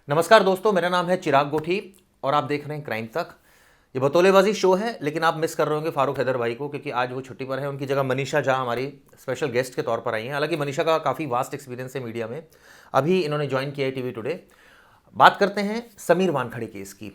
नमस्कार दोस्तों, मेरा नाम है चिराग गोठी और आप देख रहे हैं क्राइम तक। ये बतौलेबाजी शो है, लेकिन आप मिस कर रहे होंगे फारूक हैदर भाई को, क्योंकि आज वो छुट्टी पर है। उनकी जगह मनीषा झा हमारी स्पेशल गेस्ट के तौर पर आई हैं। हालांकि मनीषा का काफ़ी वास्ट एक्सपीरियंस है मीडिया में, अभी इन्होंने ज्वाइन किया है टीवी टुडे। बात करते हैं समीर वानखड़े केस की।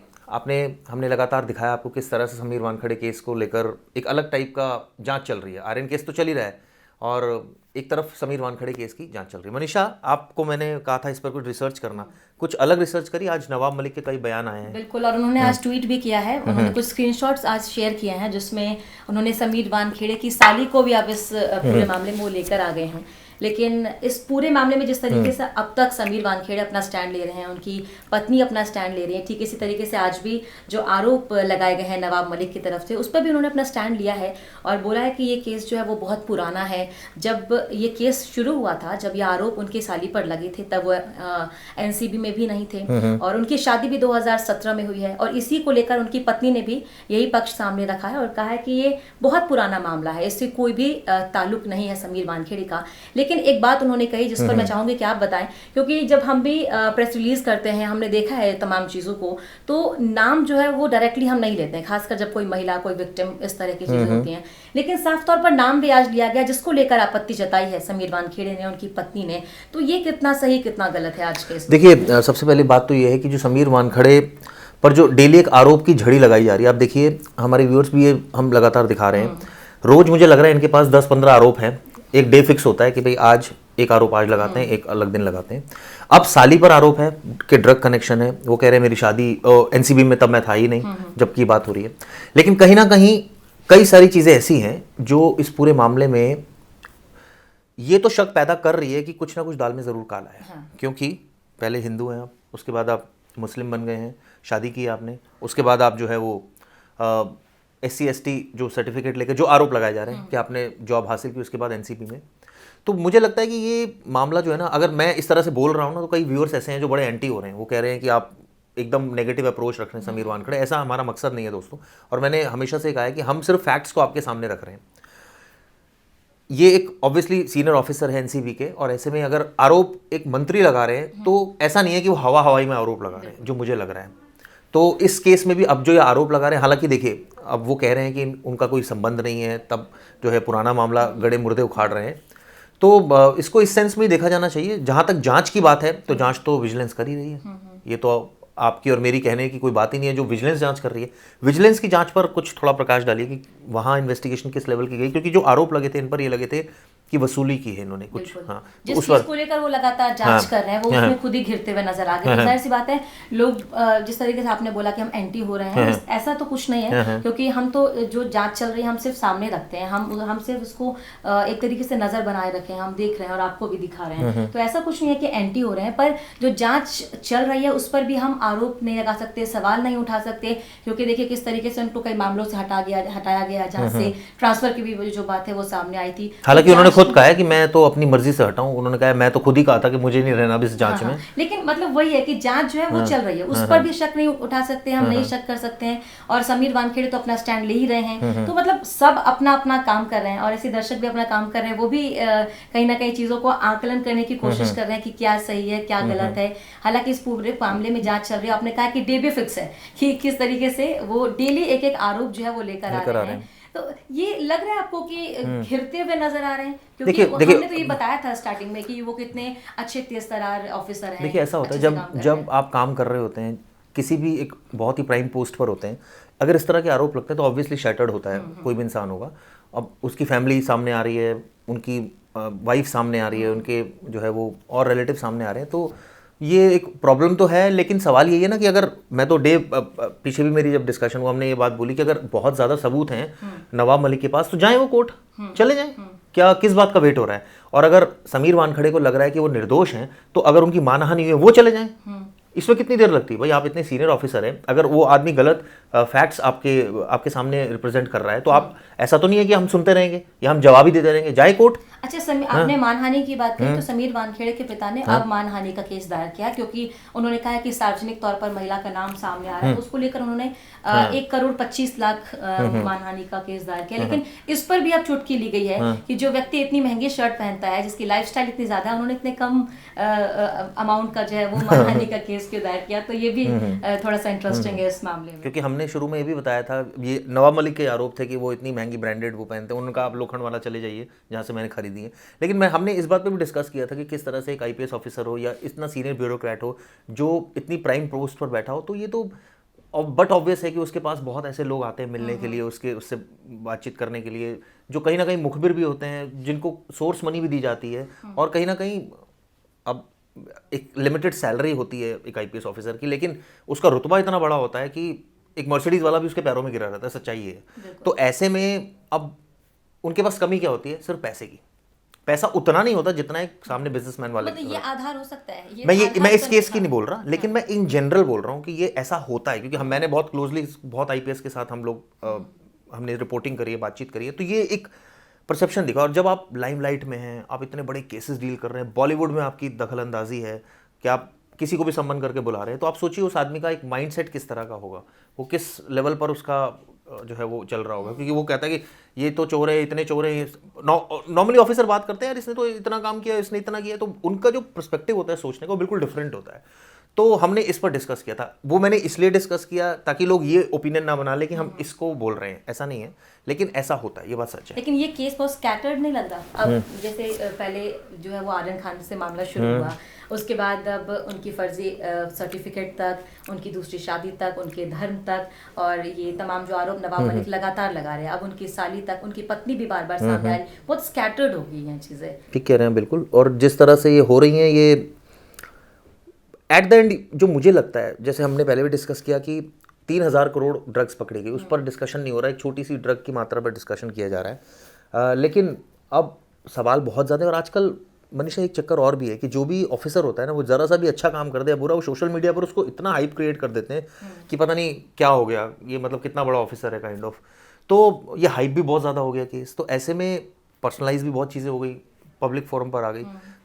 हमने लगातार दिखाया आपको किस तरह से समीर वानखड़े केस को लेकर एक अलग टाइप का जांच चल रही है। आर्यन केस तो चल ही रहा है और एक तरफ समीर वानखड़े केस की जांच चल रही है। मनीषा, आपको मैंने कहा था इस पर कुछ रिसर्च करना, कुछ अलग रिसर्च करी। आज नवाब मलिक के कई बयान आए हैं। बिल्कुल, और उन्होंने आज ट्वीट भी किया है। उन्होंने कुछ स्क्रीनशॉट्स आज शेयर किए हैं जिसमें उन्होंने समीर वानखेड़े की साली को भी आप इस पूरे मामले में वो लेकर आ गए हैं। लेकिन इस पूरे मामले में जिस तरीके से अब तक समीर वानखेड़े अपना स्टैंड ले रहे हैं, उनकी पत्नी अपना स्टैंड ले रही है, ठीक इसी तरीके से आज भी जो आरोप लगाए गए हैं नवाब मलिक की तरफ से, उस पर भी उन्होंने अपना स्टैंड लिया है और बोला है कि ये केस जो है वो बहुत पुराना है। जब ये केस शुरू हुआ था, जब ये आरोप उनकी साली पर लगे थे, तब वो एनसीबी में भी नहीं थे और उनकी शादी भी 2017 में हुई है। और इसी को लेकर उनकी पत्नी ने भी यही पक्ष सामने रखा है और कहा है कि ये बहुत पुराना मामला है, इससे कोई भी ताल्लुक नहीं है समीर वानखेड़े का। लेकिन एक बात उन्होंने कही जिस पर मैं चाहूंगी कि आप बताएं, क्योंकि जब हम भी प्रेस रिलीज करते हैं, हमने देखा है तमाम चीजों को, तो नाम जो है वो डायरेक्टली हम नहीं लेते हैं, खासकर जब कोई महिला, कोई विक्टिम, इस तरह की चीजें होती हैं। लेकिन साफ तौर पर नाम भी आज लिया गया जिसको लेकर आपत्ति जताई है समीर वानखेड़े ने, उनकी पत्नी ने। तो ये कितना सही कितना गलत है आज के इस? देखिए, सबसे पहली बात तो ये है कि जो समीर वानखड़े पर जो डेली एक आरोप की झड़ी लगाई जा रही है, आप देखिए, हमारे व्यूअर्स भी ये हम लगातार दिखा रहे हैं। रोज मुझे लग रहा है इनके पास 10-15 आरोप हैं। एक डे फिक्स होता है कि भाई आज एक आरोप आज लगाते हैं, एक अलग दिन लगाते हैं। अब साली पर आरोप है कि ड्रग कनेक्शन है। वो कह रहे हैं मेरी शादी एनसीबी में तब मैं था ही नहीं, जबकि बात हो रही है। लेकिन कहीं ना कहीं कई सारी चीजें ऐसी हैं जो इस पूरे मामले में ये तो शक पैदा कर रही है कि कुछ ना कुछ दाल में जरूर काला है। क्योंकि पहले हिंदू हैं आप, उसके बाद आप मुस्लिम बन गए हैं, शादी की आपने, उसके बाद आप जो है वो SC/ST जो सर्टिफिकेट लेकर जो आरोप लगाए जा रहे हैं कि आपने जॉब हासिल की उसके बाद एनसीपी में। तो मुझे लगता है कि ये मामला जो है ना, अगर मैं इस तरह से बोल रहा हूँ ना, तो कई व्यूअर्स ऐसे हैं जो बड़े एंटी हो रहे हैं। वो कह रहे हैं कि आप एकदम नेगेटिव अप्रोच रख रहे हैं समीर वानखड़े। ऐसा हमारा मकसद नहीं है दोस्तों, और मैंने हमेशा से कहा है कि हम सिर्फ फैक्ट्स को आपके सामने रख रहे हैं। ये एक ऑब्वियसली सीनियर ऑफिसर है एनसीबी के, और ऐसे में अगर आरोप एक मंत्री लगा रहे हैं तो ऐसा नहीं है कि वो हवाई में आरोप लगा रहे हैं, जो मुझे लग रहा है। तो इस केस में भी अब जो ये आरोप लगा रहे हैं, हालांकि देखिए, अब वो कह रहे हैं कि उनका कोई संबंध नहीं है, तब जो है पुराना मामला गड़े मुर्दे उखाड़ रहे हैं। तो इसको इस सेंस में देखा जाना चाहिए। जहां तक जांच की बात है, तो जांच तो विजिलेंस कर ही रही है। ये तो आपकी और मेरी कहने की कोई बात ही नहीं है। जो विजिलेंस जांच कर रही है, विजिलेंस की जांच पर कुछ थोड़ा प्रकाश डालिए कि वहां इन्वेस्टिगेशन किस लेवल की गई। क्योंकि जो आरोप लगे थे इन पर, ये लगे थे कि वसूली की है इन्होंने कुछ। हाँ, जिस चीज को लेकर वो लगातार जांच कर रहे हैं, वो उसमें खुद ही घिरते हुए नजर आ गए। तो जाहिर सी बात है, लोग जिस तरीके से आपने बोला कि हम एंटी हो रहे हैं, ऐसा तो कुछ नहीं है। क्योंकि हम तो जो जांच चल रही है हम सिर्फ सामने रखते हैं, हम सिर्फ उसको एक तरीके से नजर बनाए रखे हैं, हम देख रहे हैं और आपको भी दिखा रहे हैं। तो ऐसा कुछ नहीं है कि एंटी हो रहे हैं, पर जो जांच चल रही है उस पर भी हम आरोप नहीं लगा सकते, सवाल नहीं उठा सकते। क्योंकि देखिए किस तरीके से उनको कई मामलों से हटाया गया, जहाँ से ट्रांसफर की भी जो बात है वो सामने आई थी। हालांकि उन्होंने खुद कहा है कि मैं तो अपनी मर्जी से हटाऊं। उन्होंने कहा मैं तो खुद ही कहा था कि मुझे नहीं रहना इस जांच में। लेकिन मतलब वही है कि जांच जो है वो चल रही है, उस पर भी शक नहीं उठा सकते, हम नहीं शक कर सकते हैं। और समीर वानखेड़े तो अपना स्टैंड ले ही रहे हैं। तो मतलब सब अपना अपना काम कर रहे हैं और ऐसे दर्शक भी अपना काम कर रहे हैं। वो भी कहीं ना कहीं चीजों को आकलन करने की कोशिश कर रहे हैं कि क्या सही है, क्या गलत है। हालांकि इस पूरे मामले में जांच चल रही है। आपने कहा कि डे भी फिक्स है कि किस तरीके से वो डेली एक एक आरोप जो है वो लेकर आ रहे हैं। तो ये लग रहा है आपको कि घिरते हुए नजर आ रहे हैं? क्योंकि हमने तो ये बताया था स्टार्टिंग में कि वो कितने अच्छे तेजतर्रार ऑफिसर हैं। देखिए, ऐसा होता है जब आप काम कर रहे होते हैं, किसी भी एक बहुत ही प्राइम पोस्ट पर होते हैं, अगर इस तरह के आरोप लगते हैं तो ऑब्वियसली शैटर्ड होता है कोई भी इंसान होगा। अब उसकी फैमिली सामने आ रही है, उनकी वाइफ सामने आ रही है, उनके जो है वो और रिलेटिव सामने आ रहे हैं, तो ये एक प्रॉब्लम तो है। लेकिन सवाल यही है ना कि अगर मैं तो पीछे भी मेरी जब डिस्कशन हुआ, हमने ये बात बोली कि अगर बहुत ज़्यादा सबूत हैं नवाब मलिक के पास, तो जाएं वो कोर्ट, चले जाएं। क्या किस बात का वेट हो रहा है? और अगर समीर वानखड़े को लग रहा है कि वो निर्दोष हैं, तो अगर उनकी मानहानि हुई है, वो चले जाएं। इसमें कितनी देर लगती है भाई? आप इतने सीनियर ऑफिसर हैं, अगर वो आदमी गलत फैक्ट्स आपके सामने रिप्रेजेंट कर रहा है, तो आप, ऐसा तो नहीं है कि हम सुनते रहेंगे या हम जवाब ही देते रहेंगे। जाए कोर्ट। अच्छा, आपने मानहानि की बात कही, तो समीर वानखेड़े के पिता ने अब मानहानि का केस दायर किया, क्योंकि उन्होंने कहा कि सार्वजनिक तौर पर महिला का नाम सामने आ रहा है, तो उसको लेकर उन्होंने 1,25,00,000 मानहानि का केस दायर किया। लेकिन इस पर भी अब चुटकी ली गई है कि जो व्यक्ति इतनी महंगी शर्ट पहनता है, जिसकी लाइफस्टाइल इतनी ज्यादा है, उन्होंने इतने कम अमाउंट का जो है वो मानहानि का केस केस क्यों दायर किया, तो ये भी थोड़ा सा इंटरेस्टिंग है इस मामले में। क्योंकि हमने शुरू में ये भी बताया था, ये नवाब मलिक के आरोप थे कि वो इतनी महंगी ब्रांडेड वो पहनते हैं, उनका आप लोखंड वाला चले जाइए जहाँ से मैंने खरीदी है। लेकिन हमने इस बात पे भी डिस्कस किया था कि किस तरह से एक IPS ऑफिसर हो या इतना सीनियर ब्यूरोक्रेट हो जो इतनी प्राइम पोस्ट पर बैठा हो, तो ये तो बट ऑब्वियस है कि उसके पास बहुत ऐसे लोग आते हैं मिलने के लिए, उससे बातचीत करने के लिए, जो कहीं ना कहीं मुखबिर भी होते हैं, जिनको सोर्स मनी भी दी जाती है, और कहीं ना कहीं अब एक लिमिटेड सैलरी होती है एक IPS ऑफिसर की, लेकिन उसका रुतबा इतना बड़ा होता है कि एक मर्सिडीज वाला भी उसके पैरों में गिरा रहता है, सच्चाई है। तो ऐसे में अब उनके पास कमी क्या होती है? सिर्फ पैसे की। पैसा उतना नहीं होता जितना एक सामने बिजनेसमैन वाले, मतलब ये आधार हो सकता है, ये मैं इस केस की नहीं बोल रहा, लेकिन मैं इन जनरल बोल रहा हूँ कि ये ऐसा होता है, क्योंकि मैंने बहुत क्लोजली बहुत IPS के साथ हम लोग हमने रिपोर्टिंग करी है, बातचीत करी है, तो ये एक परसेप्शन दिखा। और जब आप लाइमलाइट में हैं, आप इतने बड़े केसेस डील कर रहे हैं, बॉलीवुड में आपकी दखलंदाजी है कि आप किसी को भी सम्मान करके बुला रहे हैं, तो आप सोचिए उस आदमी का एक माइंडसेट किस तरह का होगा, वो किस लेवल पर उसका जो है वो चल रहा होगा। क्योंकि वो कहता है कि ये तो चोर है, इतने चोर हैं। नॉर्मली ऑफिसर बात करते हैं यार इसने तो इतना काम किया, इसने इतना किया, तो उनका जो पर्सपेक्टिव होता है सोचने का, वो बिल्कुल डिफरेंट होता है। तो हमने इस पर डिस्कस किया था। वो मैंने इसलिए डिस्कस किया ताकि लोग ये ओपिनियन ना बना ले कि हम इसको बोल रहे हैं, ऐसा नहीं है, लेकिन ऐसा होता है, ये बात सच है। लेकिन ये केस बहुत स्कैटर्ड नहीं लग रहा। अब जैसे पहले जो है वो आर्यन खान से मामला शुरू हुआ, उसके बाद अब उनकी फर्जी सर्टिफिकेट तक, उनकी दूसरी शादी तक, उनके धर्म तक, और ये तमाम जो आरोप नवाब मलिक लगातार लगा रहे हैं, अब उनकी साली तक, उनकी पत्नी भी बार बार सामने आ रही, बहुत स्कैटर्ड हो गई हैं चीज़ें। ठीक कह रहे हैं बिल्कुल। और जिस तरह से ये हो रही हैं, ये एट द एंड जो मुझे लगता है, जैसे हमने पहले भी डिस्कस किया कि 3,000 करोड़ ड्रग्स पकड़ी गई, उस पर डिस्कशन नहीं हो रहा है, एक छोटी सी ड्रग की मात्रा पर डिस्कशन किया जा रहा है। लेकिन अब सवाल बहुत ज़्यादा है। और आजकल मनीषा एक चक्कर और भी है कि जो भी ऑफिसर होता है ना, वो ज़रा सा भी अच्छा काम कर दे या बुरा, वो सोशल मीडिया पर उसको इतना हाइप क्रिएट कर देते हैं कि पता नहीं क्या हो गया, ये मतलब कितना बड़ा ऑफिसर है काइंड ऑफ। तो ये हाइप भी बहुत ज़्यादा हो गया केस, तो ऐसे में पर्सनलाइज भी बहुत चीज़ें हो गई, पब्लिक फोरम पर आ गई।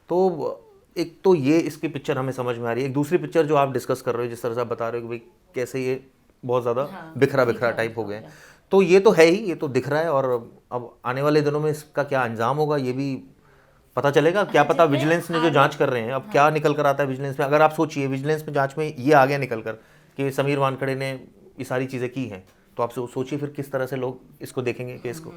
तो एक तो ये इसकी पिक्चर हमें समझ में आ रही है। एक दूसरी पिक्चर जो आप डिस्कस कर रहे हो, जिस तरह से आप बता रहे हो कि भाई कैसे ये बहुत ज़्यादा बिखरा टाइप हो गए, तो ये तो है ही, ये तो दिख रहा है। और अब आने वाले दिनों में इसका क्या अंजाम होगा ये भी पता चलेगा। क्या पता विजिलेंस ने जो जांच कर रहे हैं, अब क्या निकल कर आता है विजिलेंस में। अगर आप सोचिए विजिलेंस में जांच में ये आ गया निकल कर कि समीर वानखड़े ने ये सारी चीज़ें की हैं, तो आप सोचिए फिर किस तरह से लोग इसको देखेंगे केस को।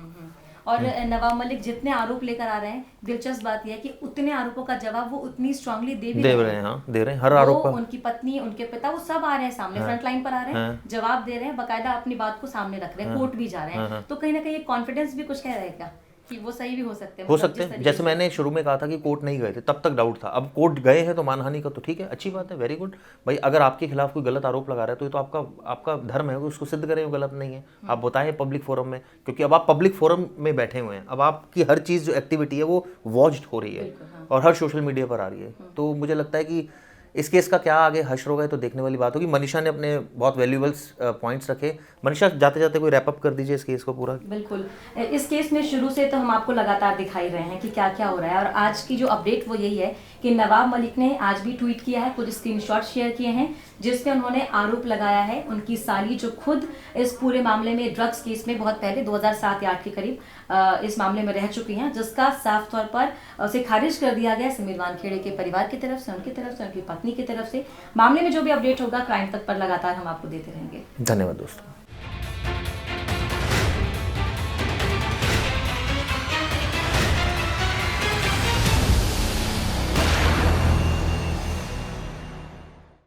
और नवाब मलिक जितने आरोप लेकर आ रहे हैं, दिलचस्प बात यह है कि उतने आरोपों का जवाब वो उतनी स्ट्रांगली दे रहे हैं। हाँ, दे रहे हैं हर आरोप का। उनकी पत्नी, उनके पिता, वो सब आ रहे हैं सामने, फ्रंट लाइन पर आ रहे हैं, जवाब दे रहे हैं, बकायदा अपनी बात को सामने रख रहे हैं, कोर्ट भी जा रहे हैं। तो कहीं ना कहीं कॉन्फिडेंस भी कुछ कह रहेगा कि वो सही भी हो सकते हैं। जैसे मैंने शुरू में कहा था कि कोर्ट नहीं गए थे, तब तक डाउट था। अब कोर्ट गए हैं तो मानहानि का तो ठीक है, अच्छी बात है, वेरी गुड भाई। अगर आपके खिलाफ कोई गलत आरोप लगा रहा है तो ये तो आपका धर्म है, उसको सिद्ध करें वो गलत नहीं है, आप बताएं पब्लिक फोरम में। क्योंकि अब आप पब्लिक फोरम में बैठे हुए हैं, अब आपकी हर चीज़ जो एक्टिविटी है वो वॉच्ड हो रही है और हर सोशल मीडिया पर आ रही है। तो मुझे लगता है कि इस केस का क्या आगे हश्र होगा तो देखने वाली बात होगी। मनीषा ने अपने बहुत वैल्यूएबल्स पॉइंट्स रखे। मनीषा, जाते जाते कोई रैप अप कर दीजिए इस केस को पूरा। बिल्कुल, इस केस में शुरू से तो हम आपको लगातार दिखाई रहे हैं कि क्या क्या हो रहा है, और आज की जो अपडेट वो यही है कि नवाब मलिक ने आज भी ट्वीट किया है, कुछ स्क्रीनशॉट शेयर किए हैं जिसमें उन्होंने आरोप लगाया है उनकी साली, जो खुद इस पूरे मामले में ड्रग्स केस में बहुत पहले 2007 या 2008 के करीब इस मामले में रह चुकी हैं, जिसका साफ तौर पर उसे खारिज कर दिया गया समीर वानखेड़े के परिवार की तरफ से, उनकी तरफ से, उनकी पत्नी की तरफ से। मामले में जो भी अपडेट होगा क्राइम तक पर लगातार हम आपको देते रहेंगे। धन्यवाद दोस्तों।